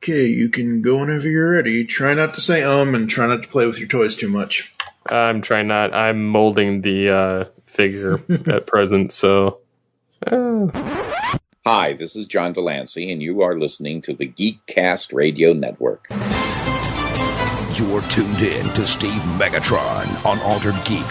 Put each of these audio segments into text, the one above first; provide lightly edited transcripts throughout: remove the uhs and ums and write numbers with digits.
Okay, you can go whenever you're ready. Try not to say and try not to play with your toys too much. I'm trying not. I'm molding the figure at present, so... Hi, this is John Delancey, and you are listening to the Geekcast Radio Network. You're tuned in to Steve Megatron on Altered Geek.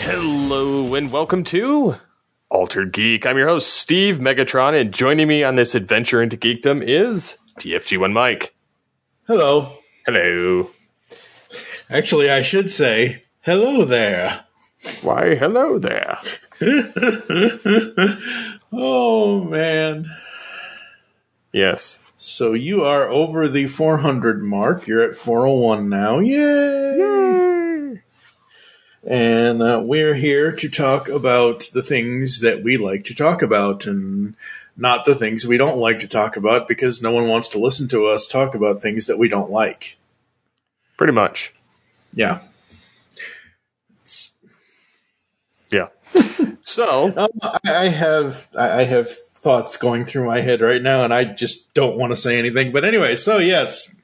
Hello and welcome to Altered Geek. I'm your host, Steve Megatron, and joining me on this adventure into geekdom is TFG1 Mike. Hello. Hello. Actually, I should say, hello there. Why, hello there. Oh, man. Yes. So you are over the 400 mark. You're at 401 now. Yay! Yay! And we're here to talk about the things that we like to talk about and not the things we don't like to talk about because no one wants to listen to us talk about things that we don't like. Pretty much. Yeah. Yeah. So I have thoughts going through my head right now, and I just don't want to say anything. But anyway, so yes.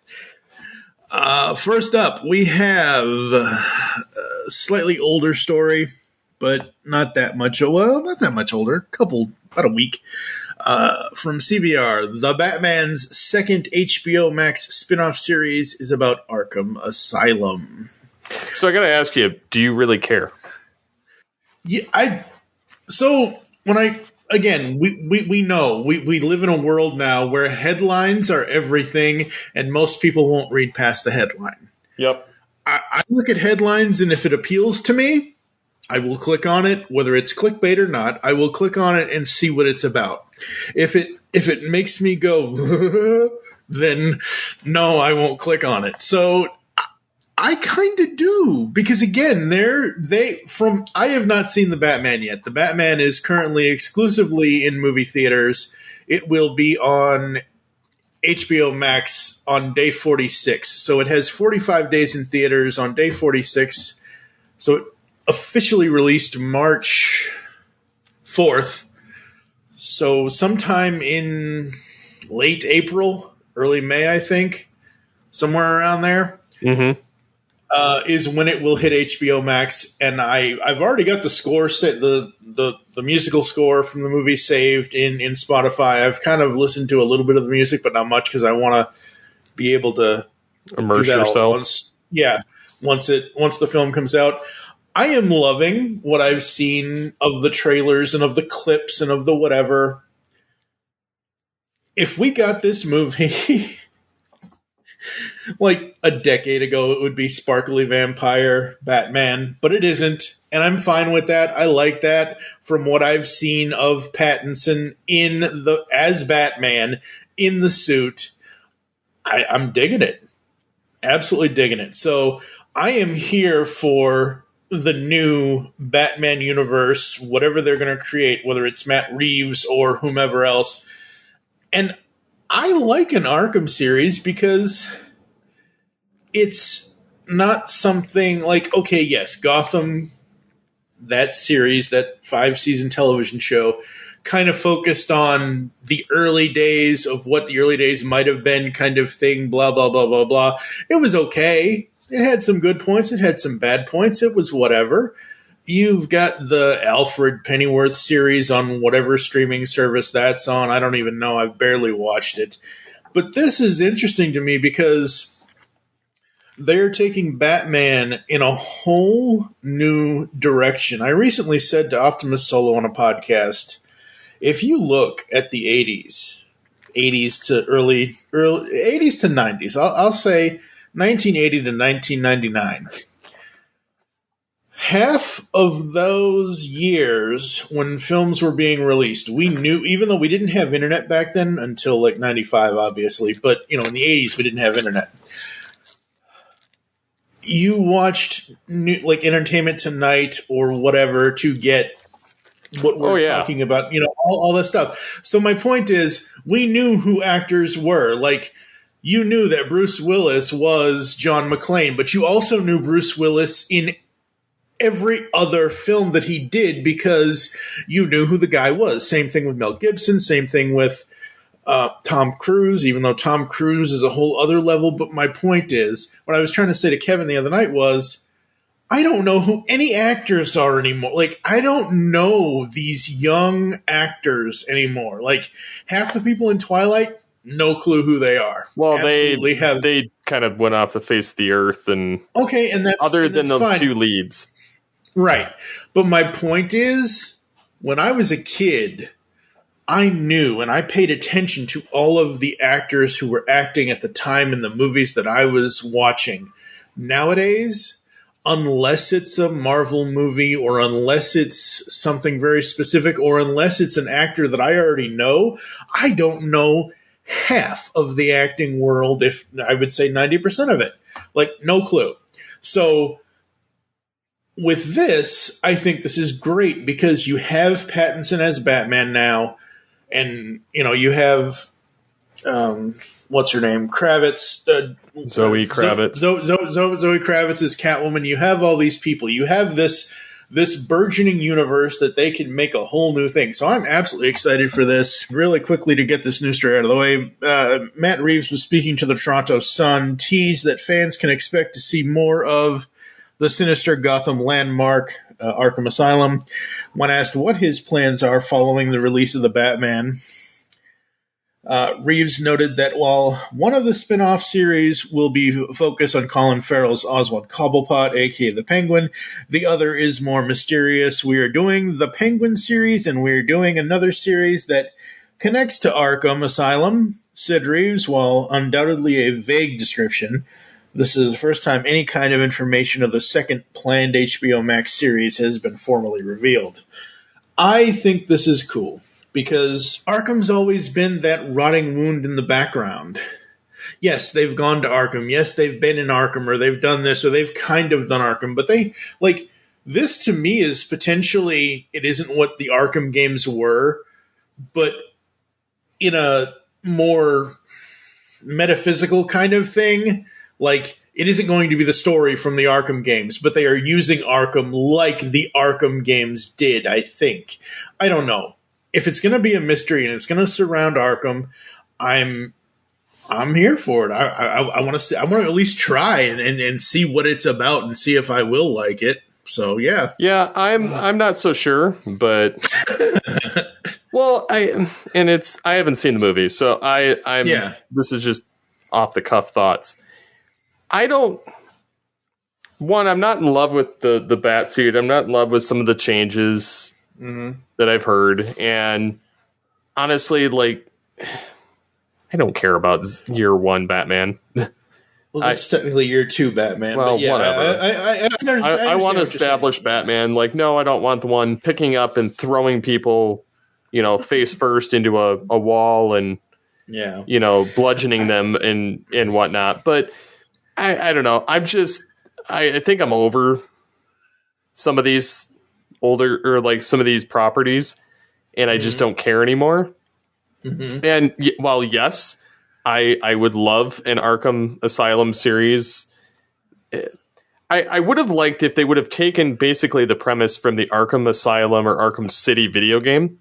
First up, we have a slightly older story, but not that much. Well, not that much older. About a week. From CBR, The Batman's second HBO Max spinoff series is about Arkham Asylum. I got to ask you, do you really care? Yeah, we know we live in a world now where headlines are everything, and most people won't read past the headline. Yep. I look at headlines, and if it appeals to me, I will click on it, whether it's clickbait or not. I will click on it and see what it's about. If it makes me go, then no, I won't click on it. So I kind of do, because again, I have not seen The Batman yet. The Batman is currently exclusively in movie theaters. It will be on HBO Max on day 46. So it has 45 days in theaters on day 46. So it officially released March 4th. So sometime in late April, early May, I think, somewhere around there. Mm-hmm. Is when it will hit HBO Max, and I've already got the score set, the musical score from the movie saved in Spotify. I've kind of listened to a little bit of the music, but not much because I want to be able to immerse yourself. Once the film comes out. I am loving what I've seen of the trailers and of the clips and of the whatever. If we got this movie like a decade ago, it would be sparkly vampire Batman, but it isn't, and I'm fine with that. I like that from what I've seen of Pattinson as Batman in the suit. I'm digging it. Absolutely digging it. So I am here for the new Batman universe, whatever they're going to create, whether it's Matt Reeves or whomever else. And I like an Arkham series because it's not something like, okay, yes, Gotham, that series, that 5-season television show, kind of focused on the early days of what the early days might have been kind of thing, blah, blah, blah, blah, blah. It was okay. It had some good points. It had some bad points. It was whatever. You've got the Alfred Pennyworth series on whatever streaming service that's on. I don't even know. I've barely watched it. But this is interesting to me because they're taking Batman in a whole new direction. I recently said to Optimus Solo on a podcast, if you look at the 80s to early 80s to 90s, I'll say 1980 to 1999. Half of those years when films were being released, we knew, even though we didn't have internet back then until like 95, obviously, but in the 80s we didn't have internet. You watched like Entertainment Tonight or whatever to get what we're talking about, all that stuff. So my point is, we knew who actors were. Like, you knew that Bruce Willis was John McClane, but you also knew Bruce Willis in every other film that he did because you knew who the guy was. Same thing with Mel Gibson, same thing with Tom Cruise, even though Tom Cruise is a whole other level. But my point is, what I was trying to say to Kevin the other night was, I don't know who any actors are anymore. Like, I don't know these young actors anymore. Like, half the people in Twilight, no clue who they are. Well, they kind of went off the face of the earth, and other than the fine. two leads. Right. But my point is, when I was a kid, I knew and I paid attention to all of the actors who were acting at the time in the movies that I was watching. Nowadays, unless it's a Marvel movie or unless it's something very specific or unless it's an actor that I already know, I don't know half of the acting world, if I would say 90% of it. Like, no clue. So with this, I think this is great because you have Pattinson as Batman now, and you have what's her name? Kravitz. Zoe Kravitz. Zoe Kravitz is Catwoman. You have all these people. You have this burgeoning universe that they can make a whole new thing. So I'm absolutely excited for this. Really quickly to get this news story out of the way, Matt Reeves was speaking to the Toronto Sun, teased that fans can expect to see more of the sinister Gotham landmark, Arkham Asylum. When asked what his plans are following the release of the Batman, Reeves noted that while one of the spin-off series will be focused on Colin Farrell's Oswald Cobblepot, aka the Penguin, the other is more mysterious. We are doing the Penguin series, and we're doing another series that connects to Arkham Asylum, said Reeves, while undoubtedly a vague description. This is the first time any kind of information of the second planned HBO Max series has been formally revealed. I think this is cool, because Arkham's always been that rotting wound in the background. Yes, they've gone to Arkham. Yes, they've been in Arkham, or they've done this, or they've kind of done Arkham. But this to me is potentially, it isn't what the Arkham games were, but in a more metaphysical kind of thing. Like, it isn't going to be the story from the Arkham games, but they are using Arkham like the Arkham games did, I think. I don't know. If it's going to be a mystery and it's going to surround Arkham, I'm here for it. I want to at least try and see what it's about and see if I will like it. So yeah. Yeah, I'm not so sure, but well, I haven't seen the movie, so this is just off the cuff thoughts. I'm not in love with the bat suit. I'm not in love with some of the changes that I've heard. And honestly, like, I don't care about year one Batman. Well, that's technically year two Batman. Well, but yeah, whatever. I want to establish Batman. Like, no, I don't want the one picking up and throwing people, face first into a wall and, bludgeoning them and whatnot. But I don't know. I think I'm over some of these older, or like some of these properties, and I just don't care anymore. Mm-hmm. And while yes, I would love an Arkham Asylum series, I would have liked if they would have taken basically the premise from the Arkham Asylum or Arkham City video game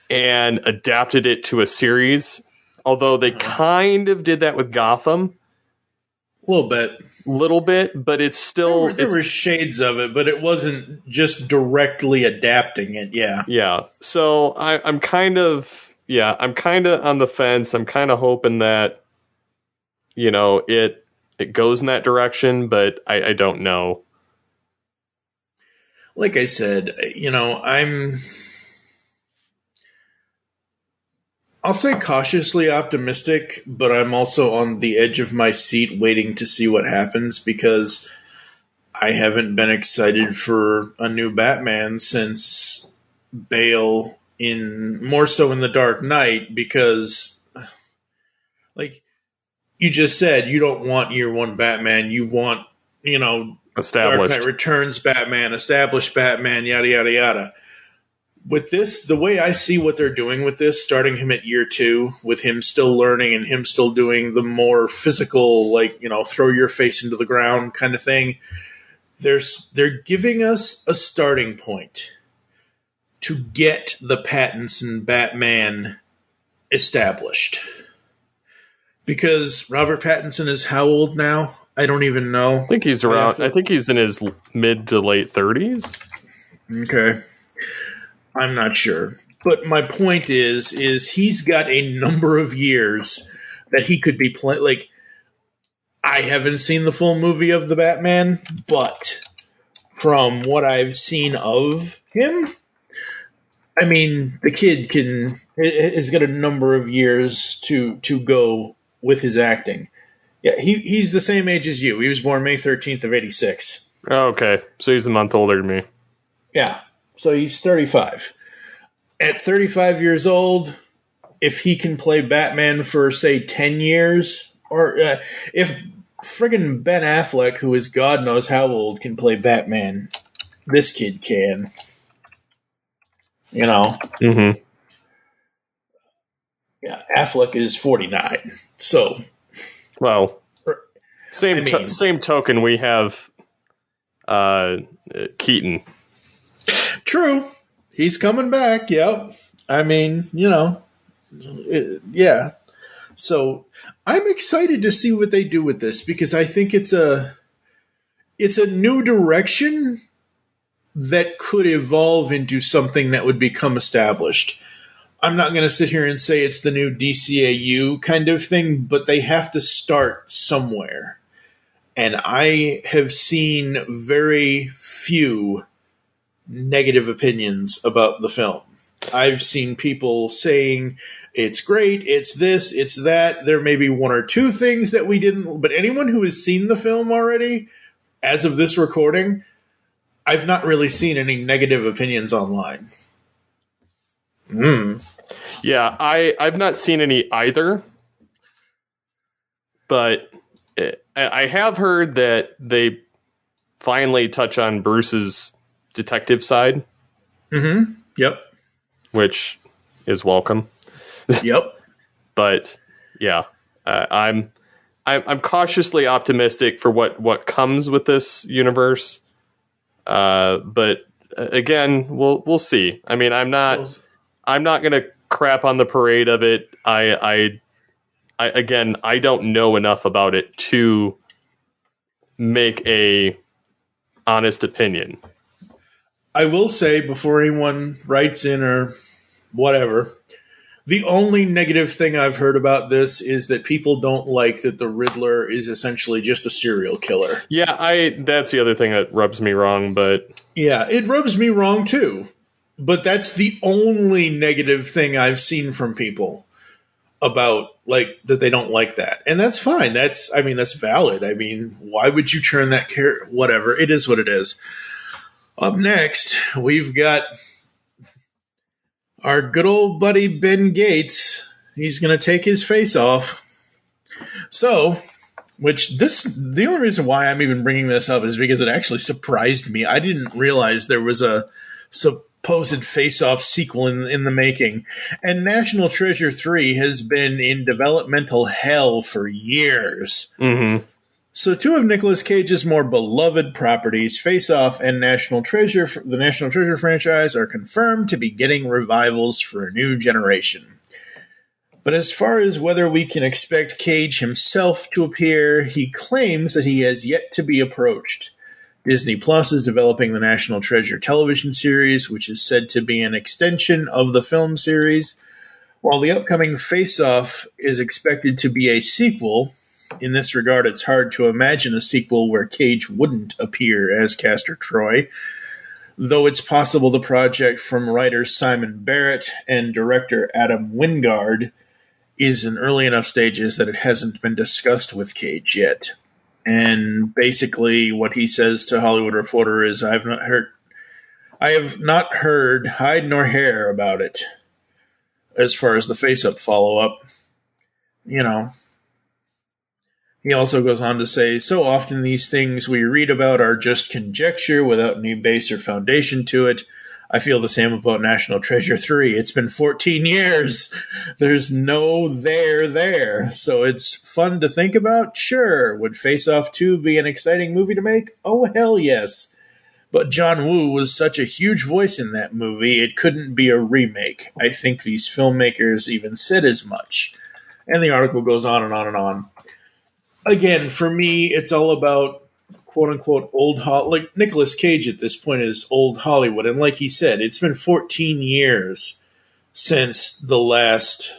and adapted it to a series. Although they kind of did that with Gotham. A little bit, but it's still... There were shades of it, but it wasn't just directly adapting it, yeah. Yeah, so I'm kind of on the fence. I'm kind of hoping that, it goes in that direction, but I don't know. Like I said, I'll say cautiously optimistic, but I'm also on the edge of my seat waiting to see what happens, because I haven't been excited for a new Batman since Bale, more so in The Dark Knight, because, like you just said, you don't want year one Batman. You want, established Dark Knight Returns Batman, established Batman, yada, yada, yada. with this, the way I see what they're doing with this, starting him at year 2, with him still learning and him still doing the more physical, like, throw your face into the ground kind of thing, they're giving us a starting point to get the Pattinson Batman established. Because Robert Pattinson is how old now? I don't even know. I think he's around. I think he's in his mid to late 30s. Okay. I'm not sure. But my point is he's got a number of years that he could be playing. Like, I haven't seen the full movie of the Batman, but from what I've seen of him, I mean, the kid has got a number of years to go with his acting. Yeah, he's the same age as you. He was born May 13th of 86. Oh, okay. So he's a month older than me. Yeah. So he's 35. At 35 years old, if he can play Batman for, say, 10 years, or if friggin' Ben Affleck, who is God knows how old, can play Batman, this kid can. Mm-hmm. Yeah, Affleck is 49. So, well, same token, we have Keaton. True. He's coming back, yep. I mean, yeah. So, I'm excited to see what they do with this, because I think it's a new direction that could evolve into something that would become established. I'm not going to sit here and say it's the new DCAU kind of thing, but they have to start somewhere. And I have seen very few negative opinions about the film. I've seen people saying it's great, it's this, it's that. There may be one or two things that we didn't, but anyone who has seen the film already, as of this recording, I've not really seen any negative opinions online. Yeah, I've not seen any either, but I have heard that they finally touch on Bruce's detective side. Mm-hmm. Yep. Which is welcome. Yep. But yeah, I'm cautiously optimistic for what comes with this universe. But again, we'll see. I mean, I'm not going to crap on the parade of it. I don't know enough about it to make a honest opinion. I will say, before anyone writes in or whatever, the only negative thing I've heard about this is that people don't like that the Riddler is essentially just a serial killer. Yeah, that's the other thing that rubs me wrong, but... Yeah, it rubs me wrong too. But that's the only negative thing I've seen from people about, like, that they don't like that. And that's fine. That's valid. I mean, why would you turn that whatever. It is what it is. Up next, we've got our good old buddy Ben Gates. He's going to take his face off. So, the only reason why I'm even bringing this up is because it actually surprised me. I didn't realize there was a supposed face-off sequel in the making. And National Treasure 3 has been in developmental hell for years. Mm-hmm. So two of Nicolas Cage's more beloved properties, Face Off and National Treasure, the National Treasure franchise, are confirmed to be getting revivals for a new generation. But as far as whether we can expect Cage himself to appear, he claims that he has yet to be approached. Disney Plus is developing the National Treasure television series, which is said to be an extension of the film series, while the upcoming Face Off is expected to be a sequel. In this regard, it's hard to imagine a sequel where Cage wouldn't appear as Castor Troy, though it's possible the project from writer Simon Barrett and director Adam Wingard is in early enough stages that it hasn't been discussed with Cage yet. And basically what he says to Hollywood Reporter is, I have not heard hide nor hair about it as far as the face-up follow-up. He also goes on to say, so often these things we read about are just conjecture without any base or foundation to it. I feel the same about National Treasure 3. It's been 14 years. There's no there. So it's fun to think about? Sure. Would Face Off 2 be an exciting movie to make? Oh, hell yes. But John Woo was such a huge voice in that movie, it couldn't be a remake. I think these filmmakers even said as much. And the article goes on and on and on. Again, for me, it's all about quote-unquote old Hollywood. Like Nicolas Cage at this point is old Hollywood. And like he said, it's been 14 years since the last...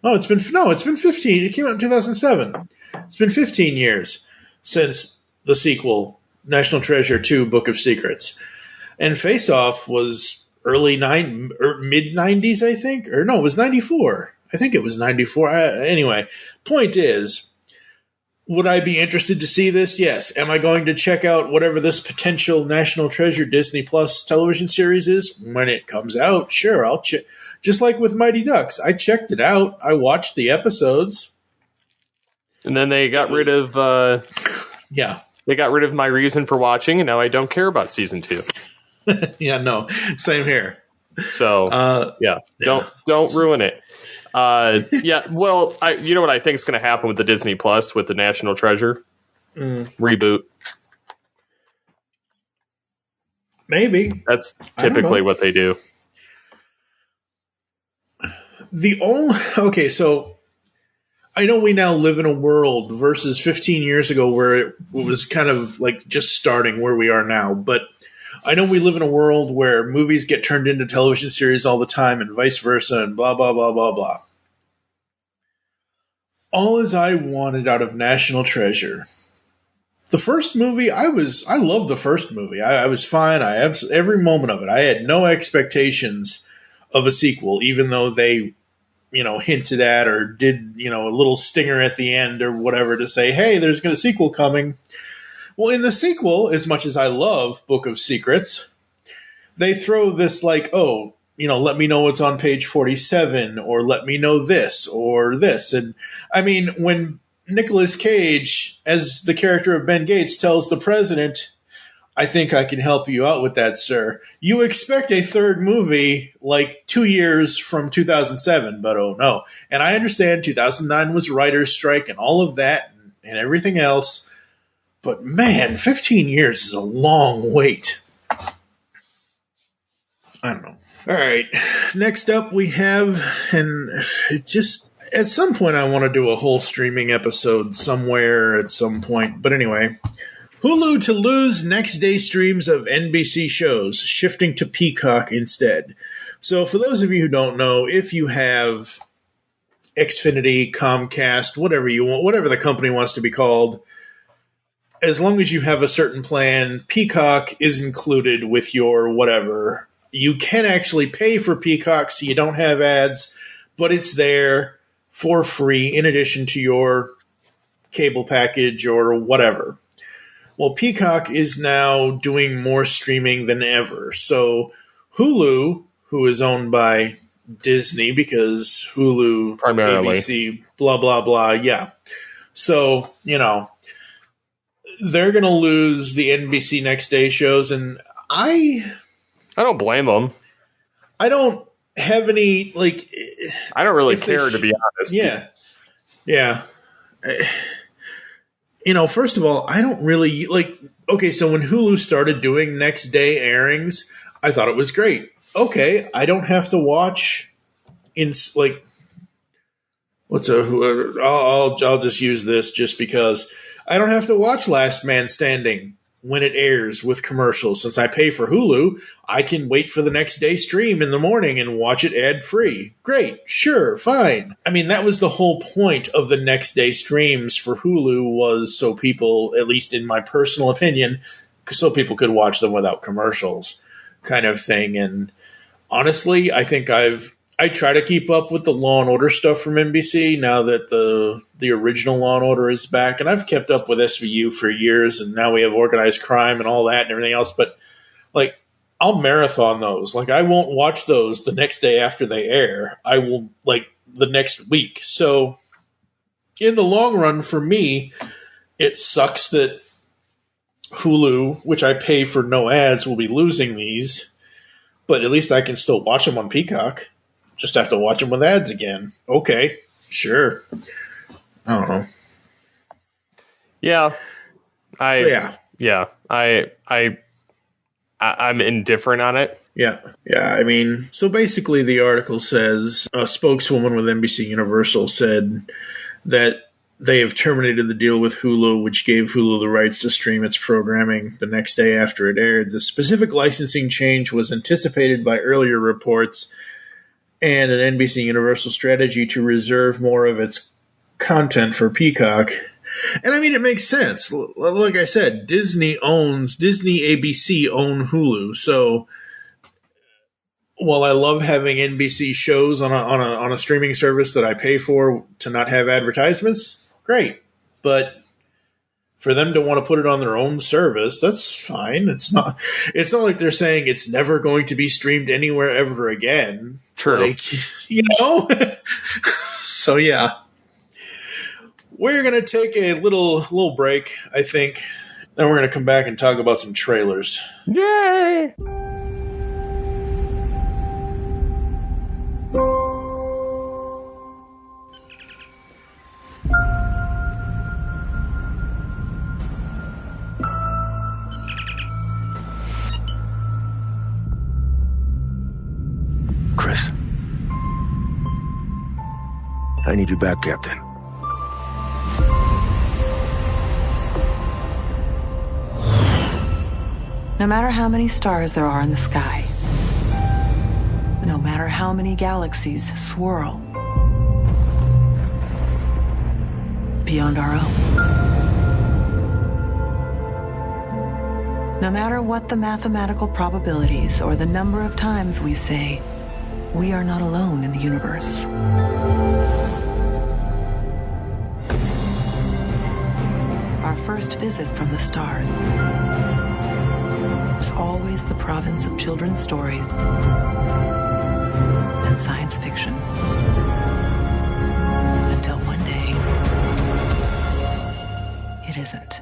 it's been 15. It came out in 2007. It's been 15 years since the sequel, National Treasure 2, Book of Secrets. And Face Off was mid-90s, I think. Or no, it was 94. I think it was 94. Anyway, point is... Would I be interested to see this? Yes. Am I going to check out whatever this potential National Treasure Disney Plus television series is when it comes out? Sure, I'll check. Just like with Mighty Ducks, I checked it out. I watched the episodes, and then they got rid of. They got rid of my reason for watching, and now I don't care about season 2. Yeah, no, same here. So don't ruin it. Well, you know what I think is going to happen with the Disney Plus with the National Treasure reboot. Maybe that's typically what they do. So I know we now live in a world versus 15 years ago where it was kind of like just starting where we are now, but I know we live in a world where movies get turned into television series all the time and vice versa and blah, blah, blah, blah, blah. All as I wanted out of National Treasure. The first movie, I loved the first movie. I was fine. Every moment of it. I had no expectations of a sequel, even though they, hinted at or did, a little stinger at the end or whatever to say, hey, there's a sequel coming. Well, in the sequel, as much as I love Book of Secrets, they throw this let me know what's on page 47, or let me know this, or this. And, I mean, when Nicolas Cage, as the character of Ben Gates, tells the president, I think I can help you out with that, sir, you expect a third movie 2 years from 2007, but oh no. And I understand 2009 was writer's strike and all of that and everything else. But man, 15 years is a long wait. I don't know. All right. Next up we have, and it just, at some point I want to do a whole streaming episode somewhere at some point. But anyway, Hulu to lose next day streams of NBC shows, shifting to Peacock instead. So for those of you who don't know, if you have Xfinity, Comcast, whatever you want, whatever the company wants to be called, as long as you have a certain plan, Peacock is included with your whatever. You can actually pay for Peacock so you don't have ads, but it's there for free in addition to your cable package or whatever. Well, Peacock is now doing more streaming than ever. So Hulu, who is owned by Disney because Hulu, primarily, ABC, blah, blah, blah, yeah. So, they're going to lose the NBC Next Day shows, and I don't blame them. I don't have any, I don't really care, to be honest. Yeah. Yeah. First of all, I don't really, okay, so when Hulu started doing next day airings, I thought it was great. Okay, I don't have to watch I'll just use this just because I don't have to watch Last Man Standing when it airs with commercials. Since I pay for Hulu, I can wait for the next day stream in the morning and watch it ad-free. Great, sure, fine. I mean, that was the whole point of the next day streams for Hulu, was so people, at least in my personal opinion, so people could watch them without commercials kind of thing. And honestly, I think I try to keep up with the Law & Order stuff from NBC now that the original Law & Order is back. And I've kept up with SVU for years, and now we have organized crime and all that and everything else. But, I'll marathon those. I won't watch those the next day after they air. I will, the next week. So, in the long run, for me, it sucks that Hulu, which I pay for no ads, will be losing these. But at least I can still watch them on Peacock. Just have to watch them with ads again. Okay, sure. I don't know. Yeah. I'm indifferent on it. Yeah. I mean, so basically the article says a spokeswoman with NBC Universal said that they have terminated the deal with Hulu, which gave Hulu the rights to stream its programming the next day after it aired. The specific licensing change was anticipated by earlier reports and an NBC Universal strategy to reserve more of its content for Peacock. And I mean, it makes sense. Like I said, Disney ABC own Hulu. So while I love having NBC shows on a streaming service that I pay for to not have advertisements, great. But for them to want to put it on their own service, that's fine. It's not like they're saying it's never going to be streamed anywhere ever again. True. Like, So yeah. We're going to take a little break, I think. Then we're going to come back and talk about some trailers. Yay! Chris. I need you back, Captain. No matter how many stars there are in the sky, no matter how many galaxies swirl beyond our own, no matter what the mathematical probabilities or the number of times we say, we are not alone in the universe. Our first visit from the stars is always the province of children's stories and science fiction. Until one day, it isn't.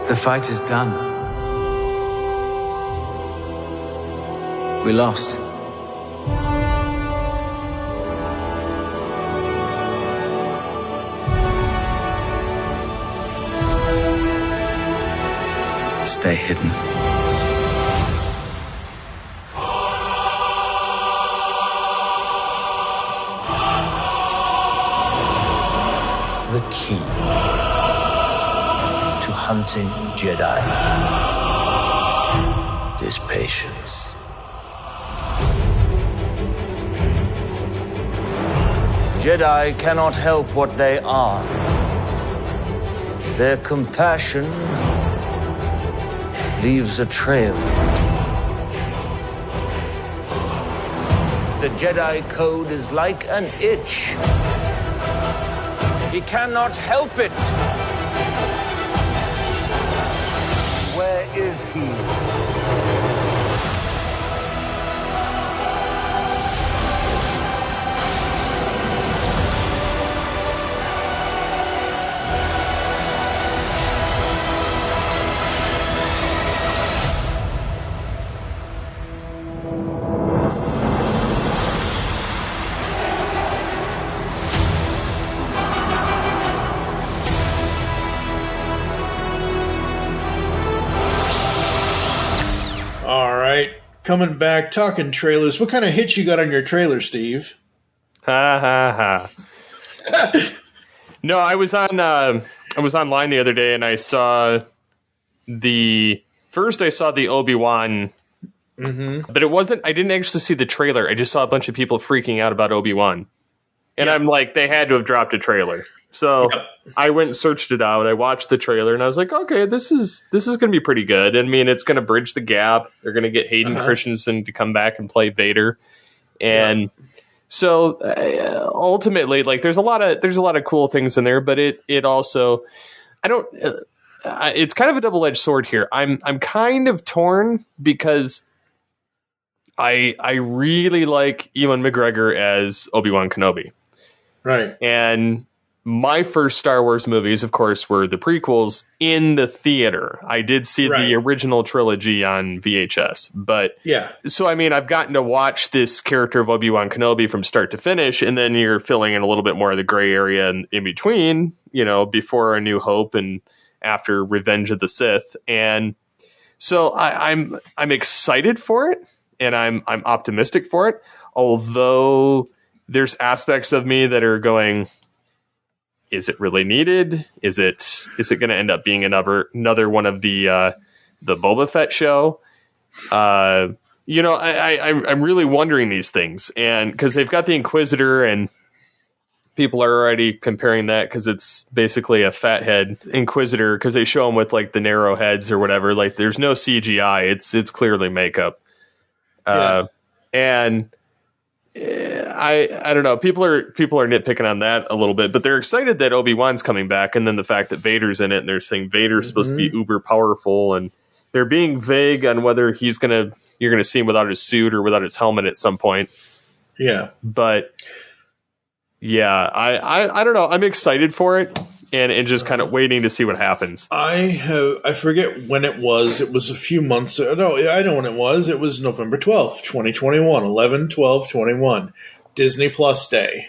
The fight is done. We lost. Stay hidden. The key to hunting Jedi is patience. Jedi cannot help what they are. Their compassion leaves a trail. The Jedi code is like an itch. He cannot help it. Where is he? Coming back, talking trailers. What kind of hits you got on your trailer, Steve? Ha ha ha. No, I was online the other day and I saw the Obi-Wan, but it wasn't. I didn't actually see the trailer. I just saw a bunch of people freaking out about Obi-Wan, and I'm like, they had to have dropped a trailer. So I went and searched it out. I watched the trailer and I was like, okay, this is going to be pretty good. I mean, it's going to bridge the gap. They're going to get Hayden Christensen to come back and play Vader. And so ultimately, like, there's a lot of cool things in there, but it also, it's kind of a double-edged sword here. I'm kind of torn because I really like Ewan McGregor as Obi-Wan Kenobi. Right. And my first Star Wars movies, of course, were the prequels in the theater. I did see the original trilogy on VHS. But yeah. So, I mean, I've gotten to watch this character of Obi-Wan Kenobi from start to finish, and then you're filling in a little bit more of the gray area in between, before A New Hope and after Revenge of the Sith. And so I'm excited for it, and I'm optimistic for it, although there's aspects of me that are going, is it really needed? Is it going to end up being another one of the Boba Fett show? I'm really wondering these things, and because they've got the Inquisitor, and people are already comparing that because it's basically a fathead Inquisitor because they show him with like the narrow heads or whatever. Like there's no CGI; it's clearly makeup, and. I don't know. People are nitpicking on that a little bit, but they're excited that Obi-Wan's coming back, and then the fact that Vader's in it, and they're saying Vader's supposed to be uber powerful, and they're being vague on whether you're gonna see him without his suit or without his helmet at some point. Yeah, but yeah, I don't know. I'm excited for it. And just kind of waiting to see what happens. I forget when it was. It was a few months ago. No, I know when it was. It was November 12th, 2021, 11/12/21, Disney Plus Day.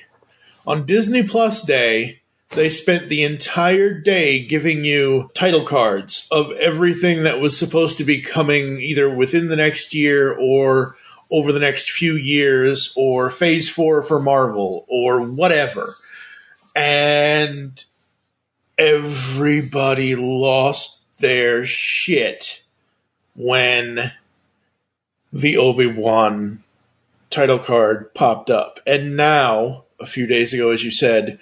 On Disney Plus Day, they spent the entire day giving you title cards of everything that was supposed to be coming either within the next year or over the next few years or Phase 4 for Marvel or whatever. And everybody lost their shit when the Obi-Wan title card popped up. And now, a few days ago, as you said,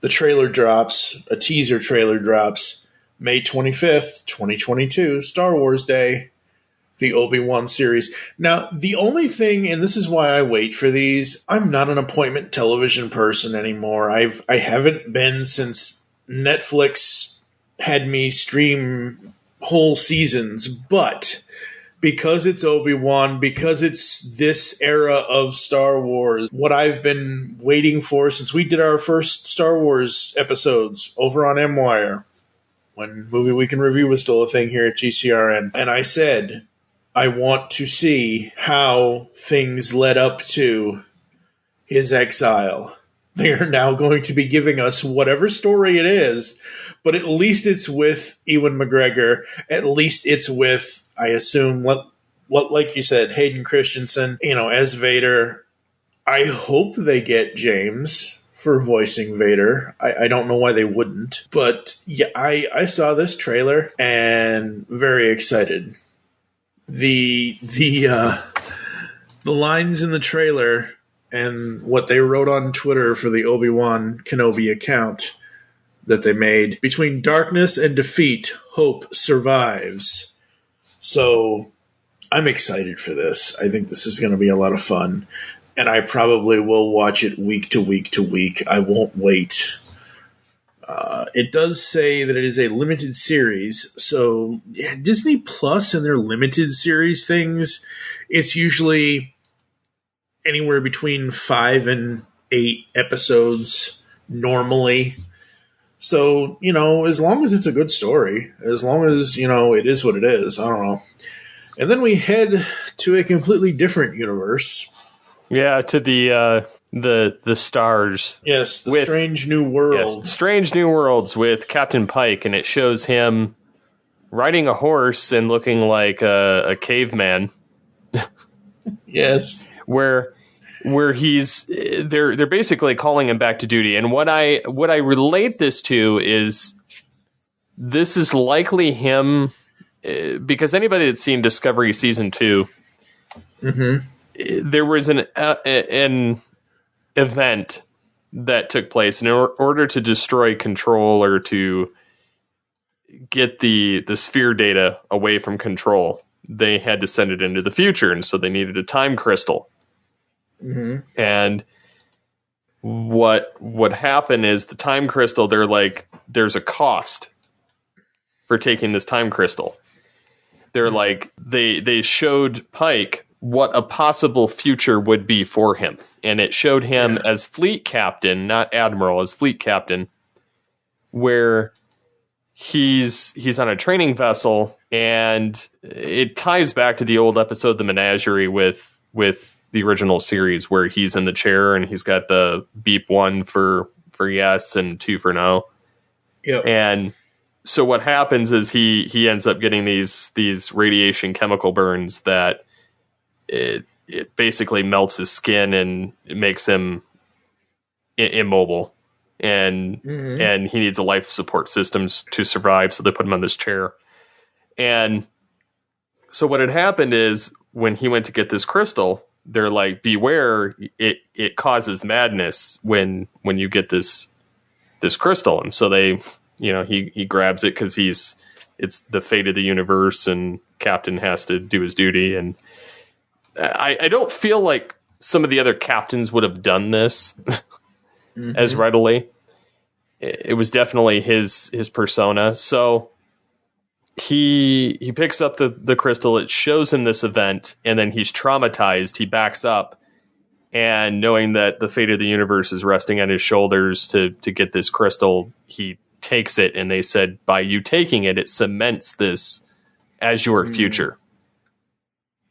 the trailer drops, a teaser trailer drops, May 25th, 2022, Star Wars Day, the Obi-Wan series. Now, the only thing, and this is why I wait for these, I'm not an appointment television person anymore. I haven't been since Netflix had me stream whole seasons, but because it's Obi-Wan, because it's this era of Star Wars, what I've been waiting for since we did our first Star Wars episodes over on M-Wire, when Movie Week in Review was still a thing here at GCRN, and I said, I want to see how things led up to his exile. They are now going to be giving us whatever story it is, but at least it's with Ewan McGregor. At least it's with, I assume, what like you said, Hayden Christensen, as Vader. I hope they get James for voicing Vader. I don't know why they wouldn't, but yeah, I saw this trailer and very excited. The lines in the trailer and what they wrote on Twitter for the Obi-Wan Kenobi account that they made, between darkness and defeat, hope survives. So I'm excited for this. I think this is going to be a lot of fun. And I probably will watch it week to week to week. I won't wait. It does say that it is a limited series. So yeah, Disney Plus and their limited series things, it's usually anywhere between 5 and 8 episodes normally. So, as long as it's a good story, as long as, it is what it is, I don't know. And then we head to a completely different universe. Yeah, to the stars. Yes, the Strange New Worlds. Yes, Strange New Worlds with Captain Pike, and it shows him riding a horse and looking like a caveman. Yes. Where they're basically calling him back to duty. And what I relate this to is this is likely him, because anybody that's seen Discovery Season 2, there was an event that took place, and in order to destroy Control or to get the sphere data away from Control, they had to send it into the future, and so they needed a time crystal. And what would happen is the time crystal, they're like, there's a cost for taking this time crystal. They're like, they showed Pike what a possible future would be for him. And it showed him as fleet captain, not admiral, as fleet captain, where he's on a training vessel, and it ties back to the old episode, The Menagerie, with the original series, where he's in the chair and he's got the beep 1 for yes and 2 for no. Yep. And so what happens is he ends up getting these radiation chemical burns that it basically melts his skin and it makes him immobile, and he needs a life support system to survive. So they put him on this chair. And so what had happened is, when he went to get this crystal, they're like, beware, it causes madness when you get this crystal. And so they, he grabs it because it's the fate of the universe, and Captain has to do his duty. And I don't feel like some of the other captains would have done this as readily. It was definitely his persona. So he picks up the crystal. It shows him this event, and then he's traumatized. He backs up, and knowing that the fate of the universe is resting on his shoulders to get this crystal, he takes it. And they said, by you taking it, it cements this as your future.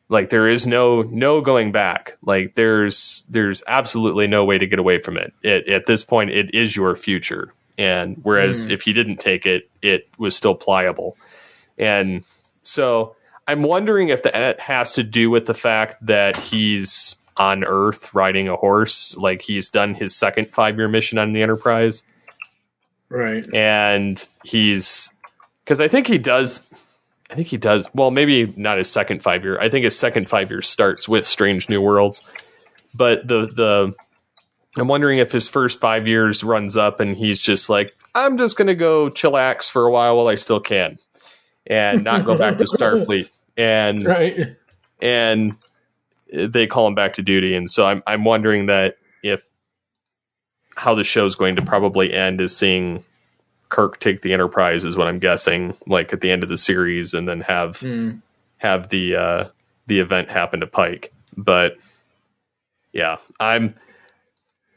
Like, there is no going back. Like, there's absolutely no way to get away from it. At this point, it is your future. And whereas if he didn't take it, it was still pliable. And so I'm wondering if that has to do with the fact that he's on Earth riding a horse. Like, he's done his second 5-year mission on the Enterprise. Right. And because I think he does. Well, maybe not his second 5-year. I think his second 5 years starts with Strange New Worlds. But I'm wondering if his first 5 years runs up and he's just like, I'm just going to go chillax for a while I still can, and not go back to Starfleet. And right. And they call him back to duty. And so I'm wondering that how the show's going to probably end is seeing Kirk take the Enterprise, is what I'm guessing, like at the end of the series, and then have the event happen to Pike. But yeah, I'm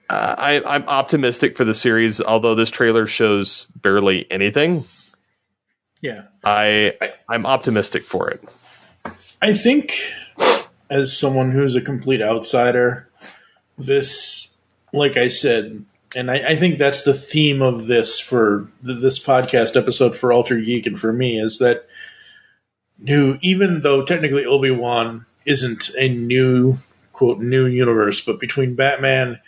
optimistic for the series, although this trailer shows barely anything. Yeah, I'm optimistic for it. I think, as someone who's a complete outsider, this, like I said, and I think that's the theme of this for this podcast episode for Altered Geek, and for me, is that even though technically Obi-Wan isn't a new, quote, new universe, but between Batman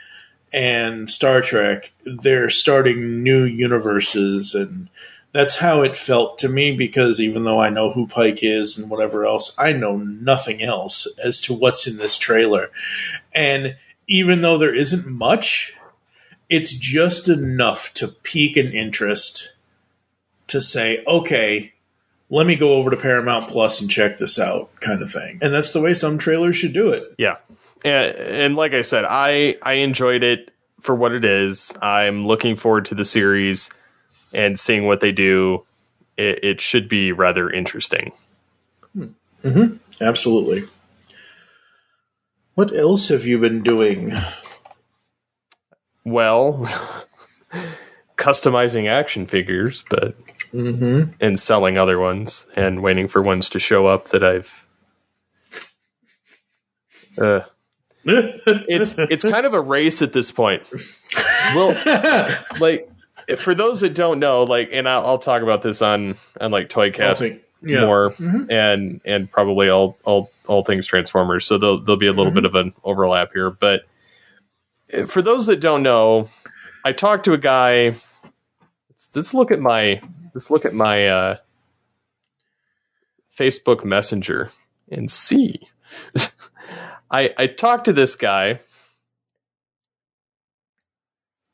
and Star Trek, they're starting new universes, and that's how it felt to me, because even though I know who Pike is and whatever else, I know nothing else as to what's in this trailer. And even though there isn't much, it's just enough to pique an interest to say, okay, let me go over to Paramount Plus and check this out, kind of thing. And that's the way some trailers should do it. Yeah. And like I said, I enjoyed it for what it is. I'm looking forward to the series and seeing what they do. It should be rather interesting. Mm-hmm. Absolutely. What else have you been doing? Well, customizing action figures, but and selling other ones and waiting for ones to show up that I've. It's kind of a race at this point. Well, like, for those that don't know, like, and I'll talk about this on like Toycast more, and probably all things Transformers. So there'll be a little bit of an overlap here, but. For those that don't know, I talked to a guy. Let's look at my Facebook Messenger and see. I talked to this guy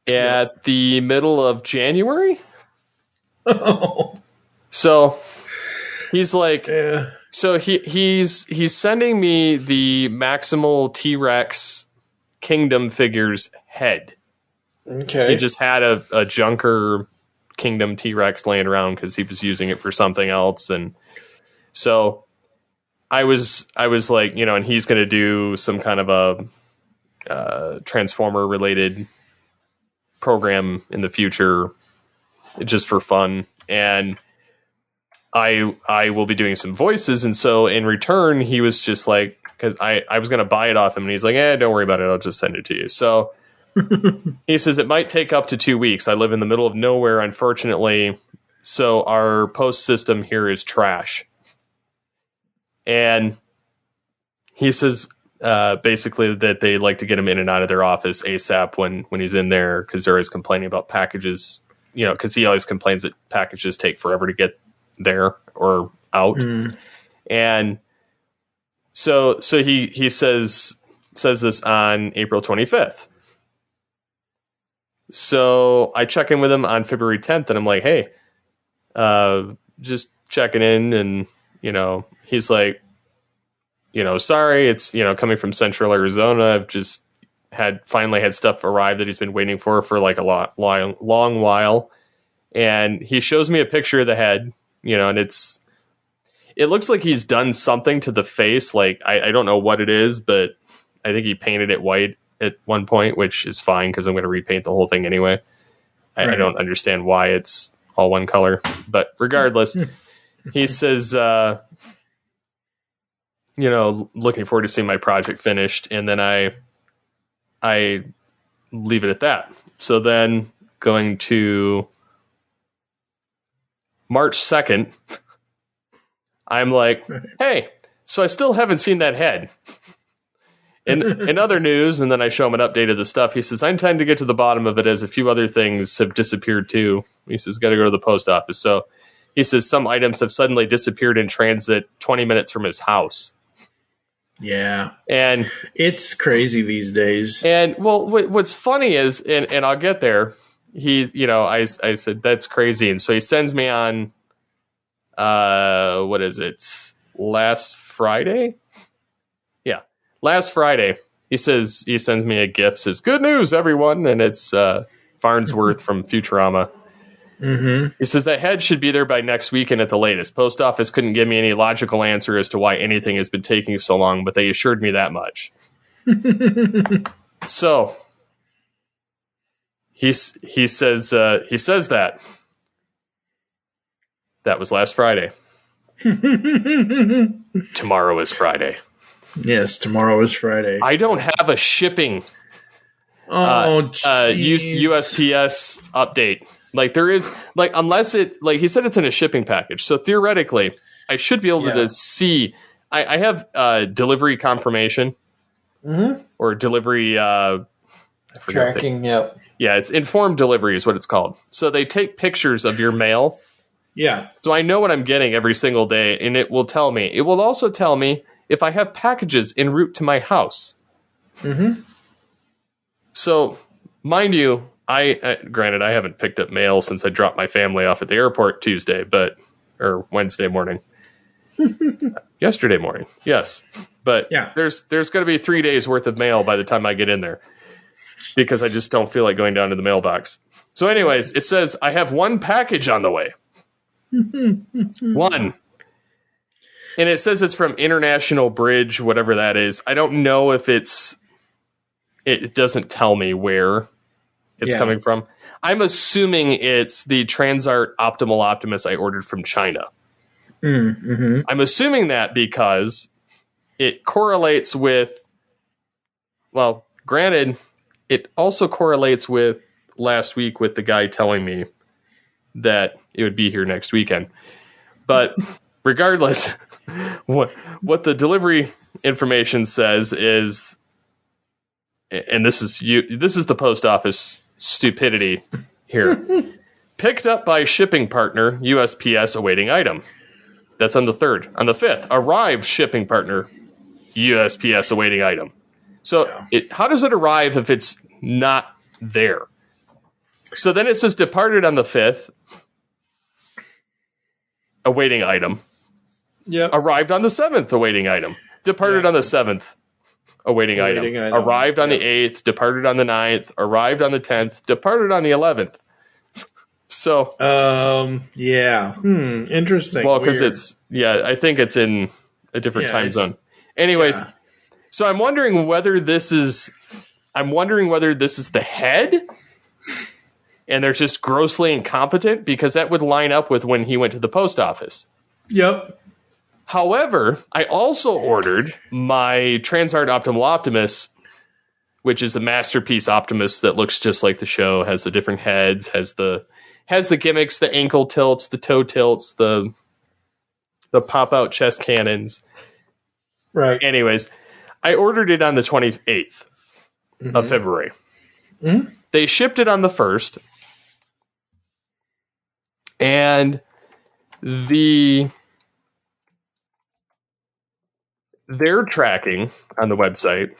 at the middle of January. Oh. So he's like, so he's sending me the Maximal T-Rex Kingdom figures head. Okay. He just had a Junker Kingdom T-Rex laying around because he was using it for something else. And so I was like, and he's going to do some kind of a Transformer related program in the future just for fun. And I will be doing some voices. And so in return, he was just like, because I was going to buy it off him, and he's like, don't worry about it. I'll just send it to you. So he says it might take up to 2 weeks. I live in the middle of nowhere, unfortunately. So our post system here is trash. And he says basically that they like to get him in and out of their office ASAP when he's in there, because they're always complaining about packages, because he always complains that packages take forever to get there or out. And so he says this on April 25th. So I check in with him on February 10th, and I'm like, hey, just checking in. And, he's like, sorry, it's, coming from Central Arizona. I've just finally had stuff arrive that he's been waiting for like a long while. And he shows me a picture of the head, and it looks like he's done something to the face. Like, I don't know what it is, but I think he painted it white at one point, which is fine because I'm going to repaint the whole thing anyway. I don't understand why it's all one color, but regardless, he says, looking forward to seeing my project finished. And then I leave it at that. So then going to March 2nd, I'm like, hey, so I still haven't seen that head. In other news, and then I show him an update of the stuff. He says, I'm trying to get to the bottom of it, as a few other things have disappeared too. He says, got to go to the post office. So he says some items have suddenly disappeared in transit 20 minutes from his house. Yeah. And it's crazy these days. And well, what's funny is, and I'll get there, I said, that's crazy. And so he sends me on, what is it? Last Friday? Yeah. Last Friday, he sends me a GIF, says, good news, everyone. And it's Farnsworth from Futurama. Mm-hmm. He says that head should be there by next weekend at the latest. Post office couldn't give me any logical answer as to why anything has been taking so long, but they assured me that much. So he says that was last Friday. Tomorrow is Friday. Yes, tomorrow is Friday. I don't have a shipping USPS update. Like there is, like, unless it, like he said, it's in a shipping package. So theoretically, I should be able to see. I have delivery confirmation or delivery tracking. Yep. Yeah, it's informed delivery is what it's called. So they take pictures of your mail. Yeah. So I know what I'm getting every single day, and it will tell me. It will also tell me if I have packages en route to my house. Mm-hmm. So, mind you, granted, I haven't picked up mail since I dropped my family off at the airport or Wednesday morning. Yesterday morning, yes. But yeah, there's going to be 3 days worth of mail by the time I get in there, because I just don't feel like going down to the mailbox. So anyways, it says I have one package on the way. One. And it says it's from International Bridge, whatever that is. I don't know if it doesn't tell me where it's coming from. I'm assuming it's the Transart Optimal Optimus I ordered from China. Mm-hmm. I'm assuming that because it correlates with, well, granted, it also correlates with last week with the guy telling me that it would be here next weekend. But regardless, what the delivery information says is, and this is the post office stupidity here. Picked up by shipping partner USPS awaiting item. That's on the 3rd. On the 5th, arrived shipping partner USPS awaiting item. So how does it arrive if it's not there? So then it says departed on the 5th, awaiting item. Yep. Arrived on the 7th, awaiting item. Departed on the 7th, awaiting item. Arrived on the 8th, departed on the 9th, arrived on the 10th, departed on the 11th. So, yeah. Interesting. Well, because I think it's in a different time zone. Anyways, so I'm wondering whether this is the head and they're just grossly incompetent, because that would line up with when he went to the post office. Yep. However, I also ordered my Transart Optimal Optimus, which is the masterpiece Optimus that looks just like the show, has the different heads, has the gimmicks, the ankle tilts, the toe tilts, the pop-out chest cannons. Right. Anyways, I ordered it on the 28th of February. Mm-hmm. They shipped it on the 1st. And their tracking on the website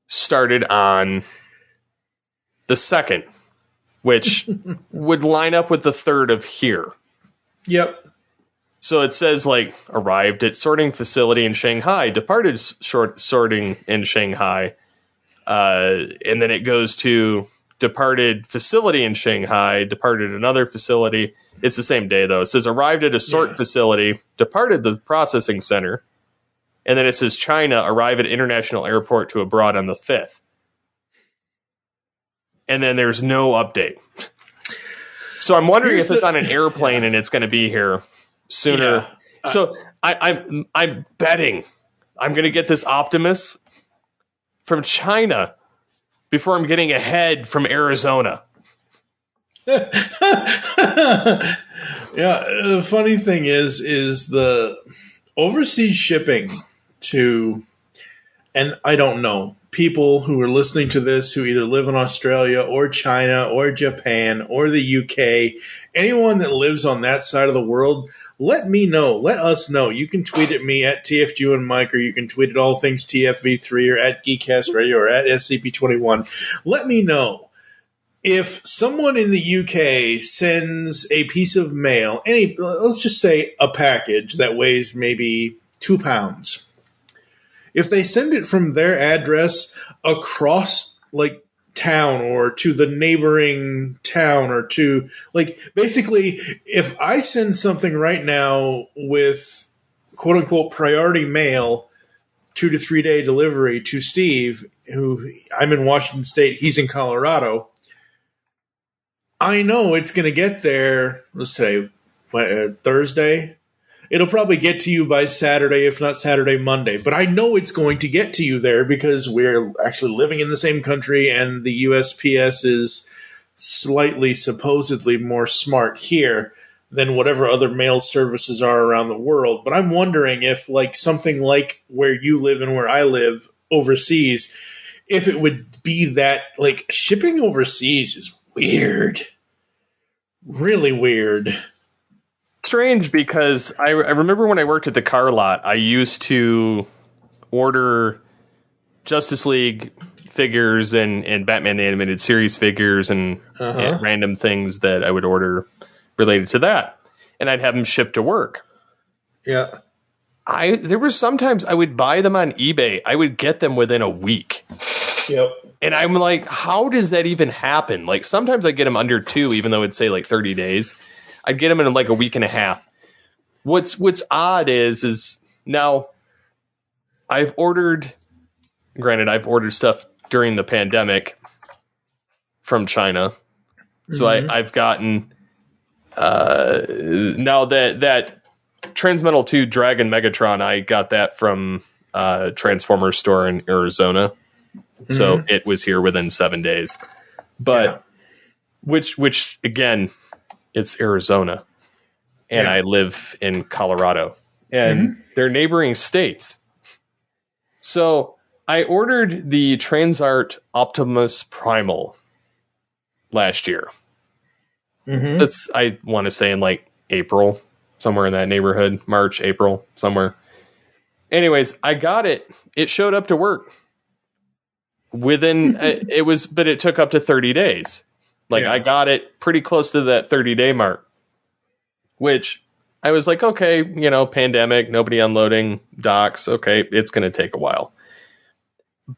started on the 2nd, which would line up with the 3rd of here. Yep. So it says, like, arrived at sorting facility in Shanghai, departed sorting in Shanghai, and then it goes to departed facility in Shanghai, departed another facility. It's the same day, though. It says arrived at a sort facility, departed the processing center, and then it says China, arrive at international airport to abroad on the 5th. And then there's no update. So I'm wondering if it's on an airplane and it's going to be here sooner. Yeah. So I'm betting I'm going to get this Optimus from China before I'm getting a head from Arizona. Yeah, the funny thing is the overseas shipping to, and I don't know, people who are listening to this who either live in Australia or China or Japan or the UK, anyone that lives on that side of the world, let me know. Let us know. You can tweet at me at TFG and Mike, or you can tweet at All Things TFV3 or at Geekcast Radio or at SCP21. Let me know if someone in the UK sends a piece of mail, let's just say a package that weighs maybe 2 pounds. If they send it from their address across, like, town or to the neighboring town or to, like, basically, if I send something right now with quote-unquote priority mail, 2 to 3 day delivery to Steve, who I'm in Washington State, he's in Colorado, I know it's going to get there, let's say, Thursday. It'll probably get to you by Saturday, if not Saturday, Monday. But I know it's going to get to you there because we're actually living in the same country and the USPS is slightly, supposedly more smart here than whatever other mail services are around the world. But I'm wondering if, like, something like where you live and where I live overseas, if it would be that, like, shipping overseas is weird. Really weird. Strange, because I remember when I worked at the car lot, I used to order Justice League figures and Batman the Animated Series figures and random things that I would order related to that. And I'd have them shipped to work. Yeah. There were sometimes I would buy them on eBay. I would get them within a week. Yep. And I'm like, how does that even happen? Like, sometimes I get them under 2, even though it'd say like 30 days. I'd get them in like a week and a half. What's odd is now I've ordered stuff during the pandemic from China. So I've gotten now that Transmetal 2 Dragon Megatron, I got that from Transformers store in Arizona. So it was here within 7 days. But which again, it's Arizona, and I live in Colorado, and they're neighboring states. So I ordered the Transart Optimus Primal last year. That's, I want to say, in like April, somewhere in that neighborhood, March, April, somewhere. Anyways, I got it. It showed up to work within but it took up to 30 days. Like, I got it pretty close to that 30-day mark, which I was like, okay, pandemic, nobody unloading docks. Okay, it's going to take a while.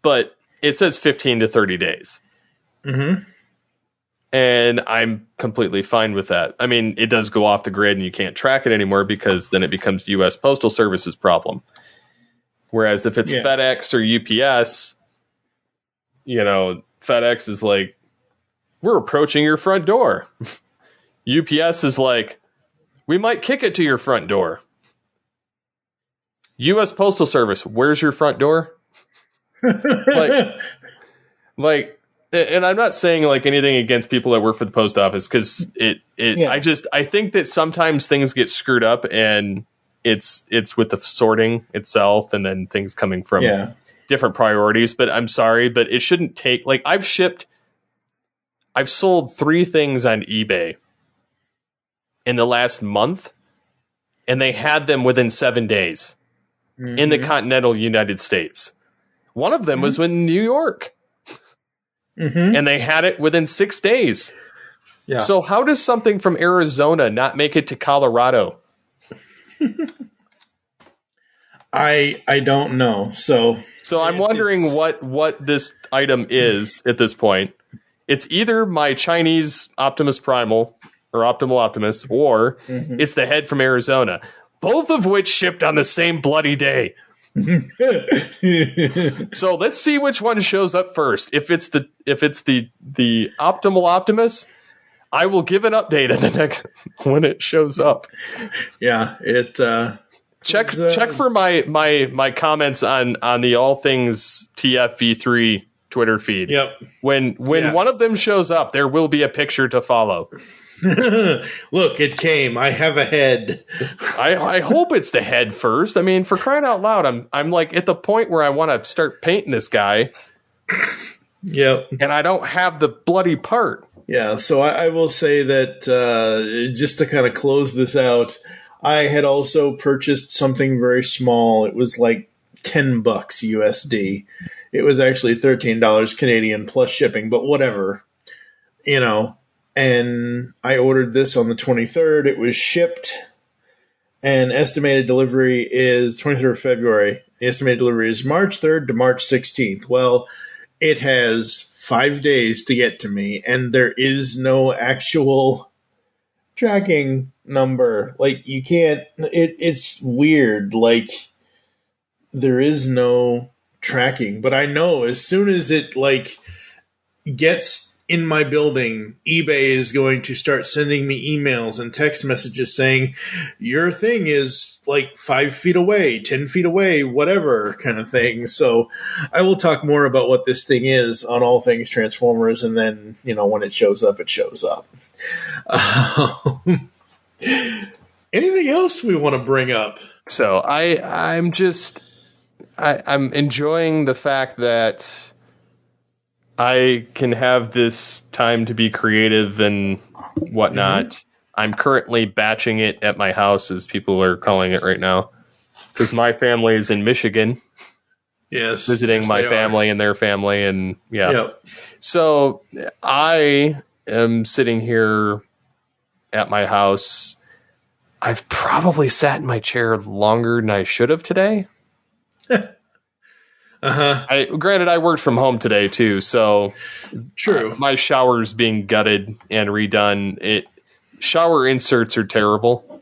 But it says 15 to 30 days. And I'm completely fine with that. I mean, it does go off the grid and you can't track it anymore because then it becomes U.S. Postal Service's problem. Whereas if it's FedEx or UPS, FedEx is like, we're approaching your front door. UPS is like, we might kick it to your front door. U.S. Postal Service, where's your front door? And I'm not saying like anything against people that work for the post office because I think that sometimes things get screwed up and it's with the sorting itself and then things coming from different priorities. But I'm sorry, but it shouldn't take like I've sold 3 things on eBay in the last month and they had them within 7 days in the continental United States. One of them was in New York. And they had it within 6 days. Yeah. So how does something from Arizona not make it to Colorado? I don't know. So I'm wondering what this item is at this point. It's either my Chinese Optimus Primal or Optimal Optimus, or it's the head from Arizona. Both of which shipped on the same bloody day. So let's see which one shows up first. If it's the Optimal Optimus, I will give an update in the next when it shows up. Yeah, it check for my comments on the All Things TFV3 Twitter feed. Yep. When one of them shows up, there will be a picture to follow. Look, it came. I have a head. I hope it's the head first. I mean, for crying out loud, I'm like at the point where I want to start painting this guy. Yeah. And I don't have the bloody part. Yeah, so I will say that just to kind of close this out, I had also purchased something very small. It was like $10 USD. It was actually $13 Canadian plus shipping, but whatever. And I ordered this on the 23rd. It was shipped, and estimated delivery is 23rd of February. The estimated delivery is March 3rd to March 16th. Well, it has 5 days to get to me, and there is no actual tracking number. Like, you can't... It's weird. Like, there is no tracking. But I know as soon as it, gets in my building, eBay is going to start sending me emails and text messages saying, your thing is 5 feet away, 10 feet away, whatever kind of thing. So I will talk more about what this thing is on All Things Transformers. And then, when it shows up, it shows up. Anything else we want to bring up? So I'm enjoying the fact that I can have this time to be creative and whatnot. I'm currently batching it at my house, as people are calling it right now, because my family is in Michigan. Yes, visiting my family and their family, and So I am sitting here at my house. I've probably sat in my chair longer than I should have today. Granted, I worked from home today too, so true. My shower's being gutted and redone. Shower inserts are terrible.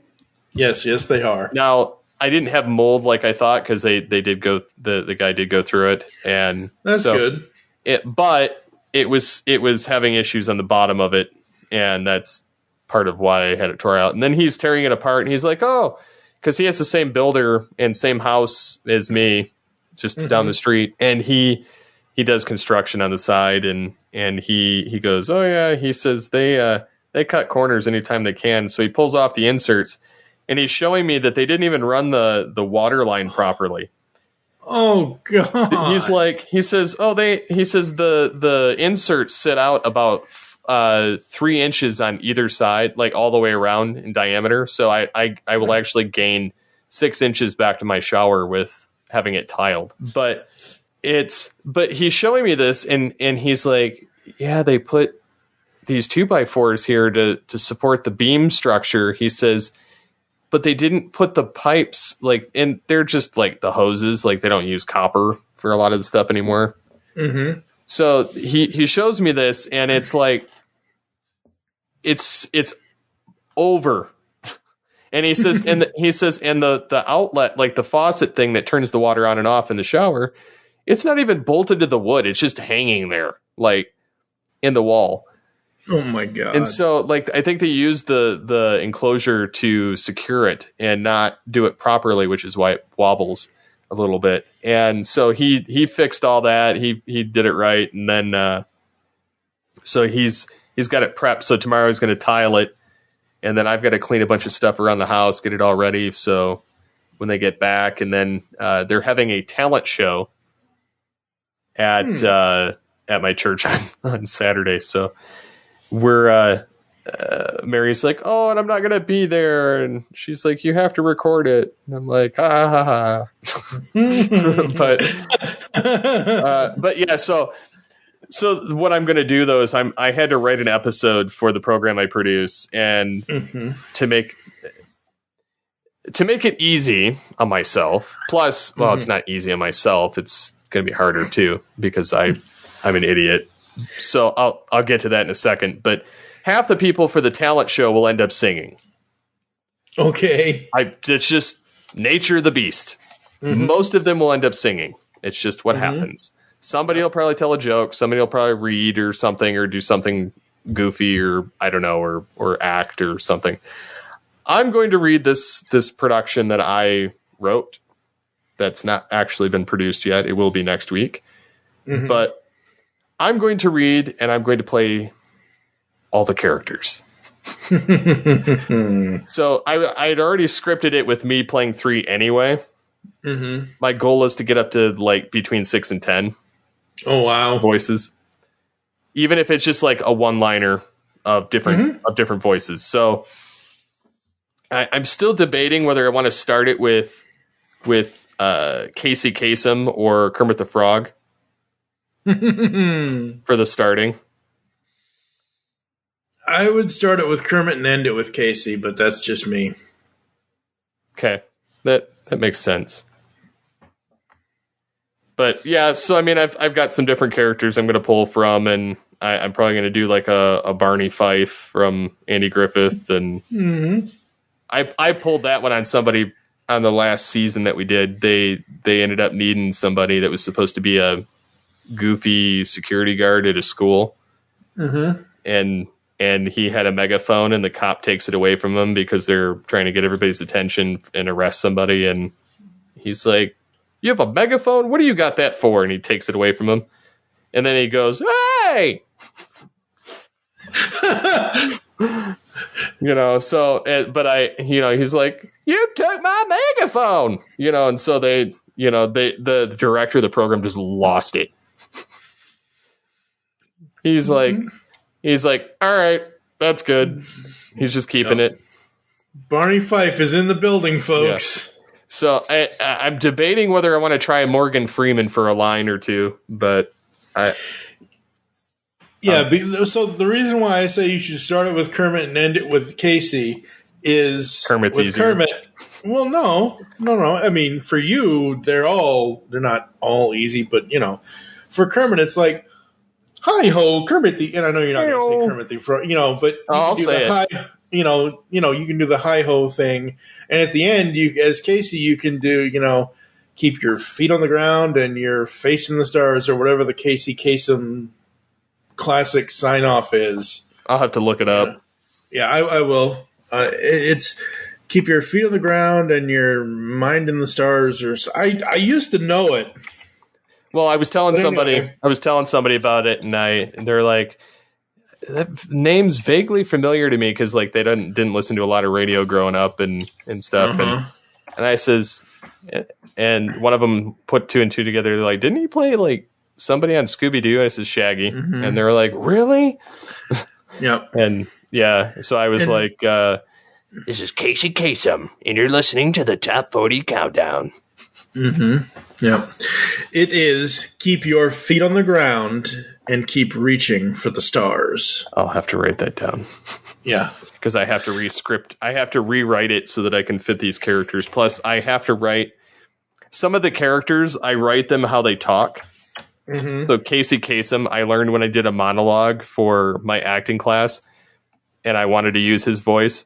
Yes, they are. Now, I didn't have mold like I thought because they did go. The guy did go through it, and that's good. But it was having issues on the bottom of it, and that's part of why I had it tore out. And then he's tearing it apart, and he's like, "Oh," because he has the same builder and same house as me. Just down the street, and he does construction on the side, and he goes, oh yeah, he says they cut corners anytime they can, so he pulls off the inserts, and he's showing me that they didn't even run the water line properly. Oh god! He says the inserts sit out about 3 inches on either side, all the way around in diameter. So I will actually gain 6 inches back to my shower with having it tiled. But he's showing me this, and he's like, yeah, they put these 2x4s here to support the beam structure. He says, but they didn't put the pipes and they're just the hoses, they don't use copper for a lot of the stuff anymore. So he shows me this, and it's it's over. And he says, and the outlet, like the faucet thing that turns the water on and off in the shower, it's not even bolted to the wood. It's just hanging there, like in the wall. Oh my God. And so, like, I think they used the enclosure to secure it and not do it properly, which is why it wobbles a little bit. And so he fixed all that. He did it right. And then, so he's got it prepped. So tomorrow he's going to tile it. And then I've got to clean a bunch of stuff around the house, get it all ready. So when they get back, and then they're having a talent show at my church on Saturday. So we're Mary's like, oh, and I'm not gonna be there, and she's like, you have to record it, and I'm like, ha ha ha. But yeah, so what I'm gonna do though is I had to write an episode for the program I produce, and to make it easy on myself. Plus, well, it's not easy on myself. It's gonna be harder too because I'm an idiot. So I'll get to that in a second. But half the people for the talent show will end up singing. Okay. It's just nature of the beast. Most of them will end up singing. It's just what happens. Somebody will probably tell a joke. Somebody will probably read or something or do something goofy or I don't know or act or something. I'm going to read this production that I wrote. That's not actually been produced yet. It will be next week. But I'm going to read and I'm going to play all the characters. So I had already scripted it with me playing 3 anyway. My goal is to get up to like between 6 and 10. Oh wow, voices. Even if it's just like a one-liner of different voices. So I'm still debating whether I want to start it with Casey Kasem or Kermit the Frog. For the starting, I would start it with Kermit and end it with Casey, but that's just me. Okay, that makes sense. But yeah, so I mean, I've got some different characters I'm going to pull from, and I'm probably going to do like a Barney Fife from Andy Griffith, and I pulled that one on somebody on the last season that we did. They ended up needing somebody that was supposed to be a goofy security guard at a school, and he had a megaphone, and the cop takes it away from him because they're trying to get everybody's attention and arrest somebody, and he's like, you have a megaphone? What do you got that for? And he takes it away from him, and then he goes, hey. So but he's like, you took my megaphone, and so they the director of the program just lost it. He's like, all right, that's good. He's just keeping it. Barney Fife is in the building, folks. Yeah. So I'm debating whether I want to try Morgan Freeman for a line or two, but so the reason why I say you should start it with Kermit and end it with Casey is Kermit's with easier. Kermit. Well, no. I mean, for you, they're not all easy, but for Kermit, it's like, hi ho, Kermit and I know you're not going to say Kermit the Frog, but I'll say it. You can do the hi ho thing, and at the end, as Casey, you can do keep your feet on the ground and you're facing the stars or whatever the Casey Kasem classic sign off is. I'll have to look it up. Yeah, I will. It's keep your feet on the ground and your mind in the stars. Or I used to know it. Well, I was telling somebody about it, and they're like, that name's vaguely familiar to me because like they didn't listen to a lot of radio growing up and stuff, and I says, and one of them put 2 and 2 together. They're like, didn't he play like somebody on Scooby Doo? I says Shaggy, and they're like, really? Yep. And yeah, so I was like, this is Casey Kasem, and you're listening to the Top 40 Countdown. Yeah. It is keep your feet on the ground and keep reaching for the stars. I'll have to write that down. Yeah. Because I have to rewrite it so that I can fit these characters. Plus, I have to write some of the characters. I write them how they talk. So Casey Kasem, I learned when I did a monologue for my acting class. and I wanted to use his voice.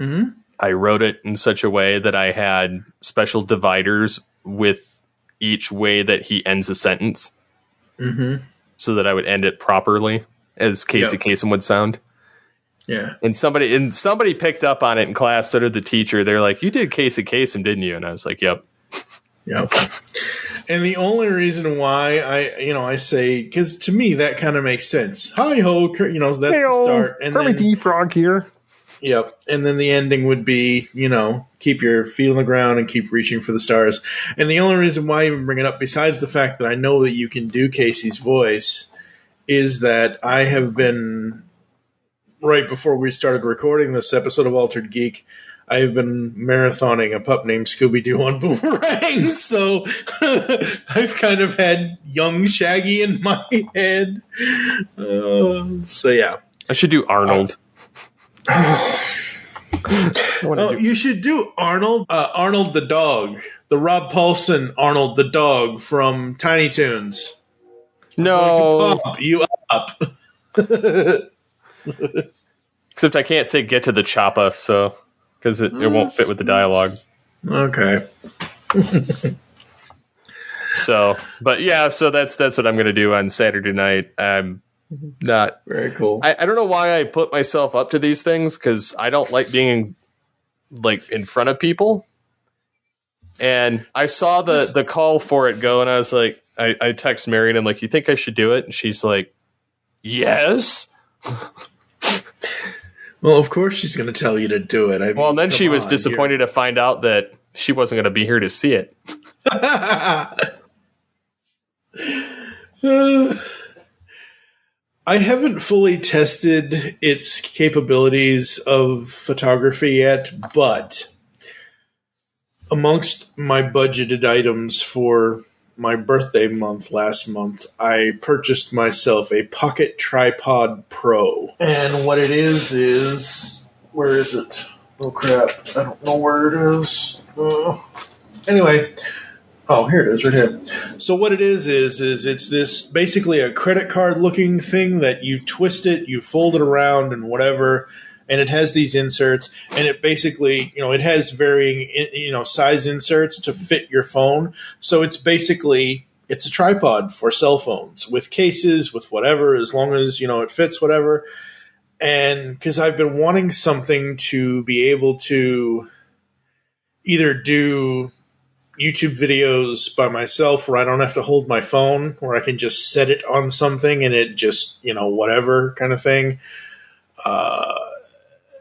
Mm-hmm. I wrote it in such a way that I had special dividers with each way that he ends a sentence. Mm-hmm. So that I would end it properly, as Casey Kasem would sound. Yeah. And somebody picked up on it in class, so did the teacher. They're like, "You did Casey Kasem, didn't you?" And I was like, "Yep." Yep. And the only reason why I say, because to me that kind of makes sense. Hi ho, that's the start. And Kermit the Frog here. Yep. And then the ending would be, keep your feet on the ground and keep reaching for the stars. And the only reason why I even bring it up, besides the fact that I know that you can do Casey's voice, is that I have been, right before we started recording this episode of Altered Geek, I have been marathoning a pup named Scooby-Doo on Boomerang. So I've kind of had young Shaggy in my head. So yeah. I should do Arnold. You should do Arnold the dog, the Rob Paulson Arnold the dog from Tiny Toons. No, pop you up. Except I can't say "get to the choppa," so because it won't fit with the dialogue. Okay. So that's what I'm going to do on Saturday night. Not very cool. I don't know why I put myself up to these things, because I don't like being in front of people. And I saw the call for it go, and I was like, I text Mary and I'm like, "You think I should do it?" And she's like, "Yes." Well, of course she's going to tell you to do it. And then she was disappointed to find out that she wasn't going to be here to see it. I haven't fully tested its capabilities of photography yet, but amongst my budgeted items for my birthday month last month, I purchased myself a Pocket Tripod Pro. And what it is where is it? Oh crap, I don't know where it is. Anyway. Oh, here it is, right here. So what it is it's this basically a credit card looking thing that you twist it, you fold it around and whatever, and it has these inserts, and it basically, it has varying, size inserts to fit your phone. So it's a tripod for cell phones with cases, with whatever, as long as, it fits whatever. And because I've been wanting something to be able to either do YouTube videos by myself where I don't have to hold my phone, where I can just set it on something and it just, whatever kind of thing.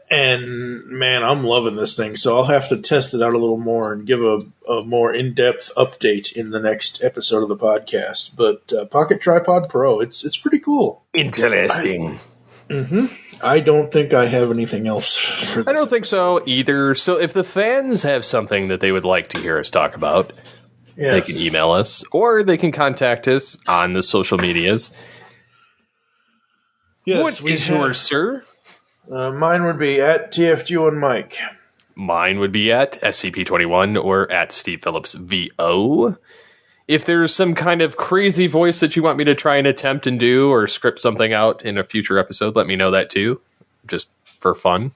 And man, I'm loving this thing. So I'll have to test it out a little more and give a more in-depth update in the next episode of the podcast. But Pocket Tripod Pro, it's pretty cool. Interesting. I don't think I have anything else for this. I don't think so either. So if the fans have something that they would like to hear us talk about, they can email us, or they can contact us on the social medias. Yes, what is yours, sir? Mine would be at TFG1Mike. Mine would be at SCP-21 or at Steve Phillips VO. If there's some kind of crazy voice that you want me to try and attempt and do, or script something out in a future episode, let me know that too, just for fun.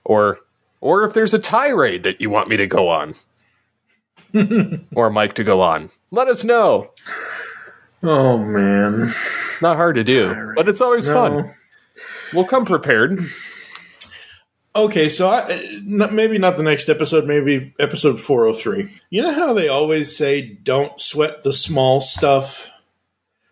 Or if there's a tirade that you want me to go on, or Mike to go on, let us know. Oh man, not hard to do, but it's always fun. We'll come prepared. Okay, so maybe not the next episode, maybe episode 403. You know how they always say, don't sweat the small stuff?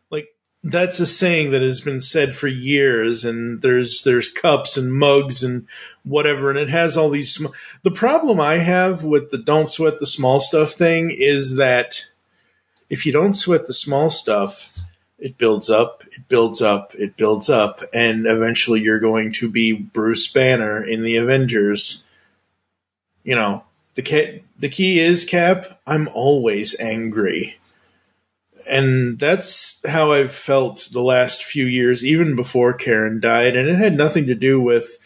Like, that's a saying that has been said for years, and there's cups and mugs and whatever, and it has all these small... The problem I have with the don't sweat the small stuff thing is that if you don't sweat the small stuff, it builds up, it builds up, it builds up, and eventually you're going to be Bruce Banner in the Avengers. The key is, Cap, I'm always angry. And that's how I've felt the last few years, even before Karen died, and it had nothing to do with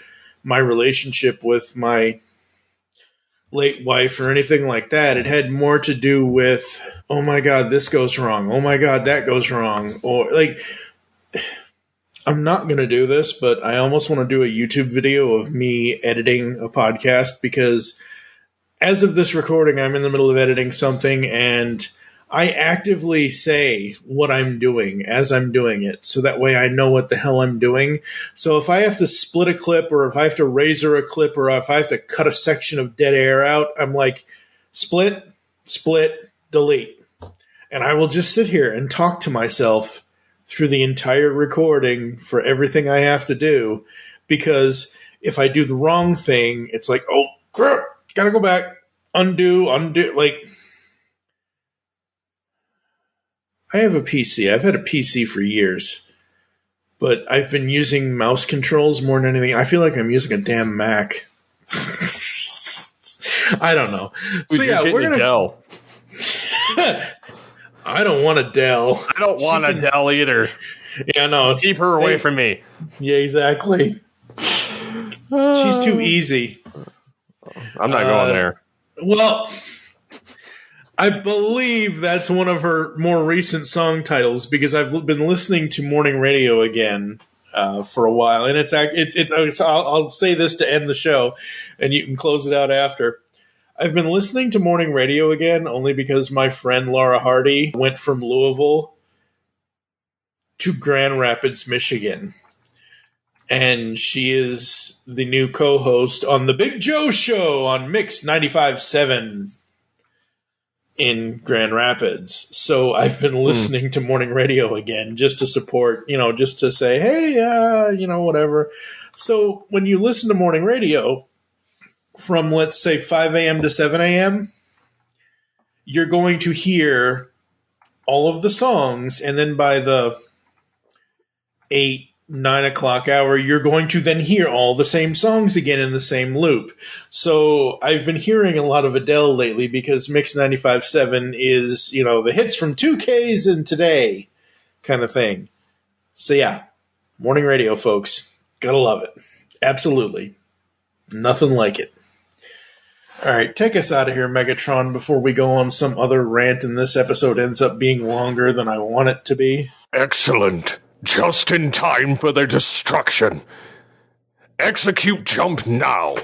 my relationship with my late wife or anything like that. It had more to do with, oh my God, this goes wrong. Oh my God, that goes wrong. Or like, I'm not going to do this, but I almost want to do a YouTube video of me editing a podcast because as of this recording, I'm in the middle of editing something and I actively say what I'm doing as I'm doing it. So that way I know what the hell I'm doing. So if I have to split a clip or if I have to razor a clip or if I have to cut a section of dead air out, I'm like, split, delete. And I will just sit here and talk to myself through the entire recording for everything I have to do, because if I do the wrong thing, it's like, oh, crap, gotta go back, undo. Like, I have a PC. I've had a PC for years, but I've been using mouse controls more than anything. I feel like I'm using a damn Mac. I don't know. So yeah, we're gonna Dell. I don't want a Dell. I don't want a Dell either. Yeah, no. Keep her away from me. Yeah, exactly. She's too easy. I'm not going there. Well, I believe that's one of her more recent song titles because I've been listening to morning radio again for a while, and I'll say this to end the show, and you can close it out after. I've been listening to morning radio again only because my friend Laura Hardy went from Louisville to Grand Rapids, Michigan. And she is the new co-host on The Big Joe Show on Mix 95.7 in Grand Rapids. So I've been listening to morning radio again just to support, just to say, hey, whatever. So when you listen to morning radio, from, let's say, 5 a.m. to 7 a.m., you're going to hear all of the songs, and then by the 8, 9 o'clock hour, you're going to then hear all the same songs again in the same loop. So I've been hearing a lot of Adele lately because Mix 95.7 is, the hits from 2Ks and today kind of thing. So yeah, morning radio, folks. Gotta love it. Absolutely. Nothing like it. All right, take us out of here, Megatron, before we go on some other rant and this episode ends up being longer than I want it to be. Excellent. Just in time for their destruction. Execute jump now.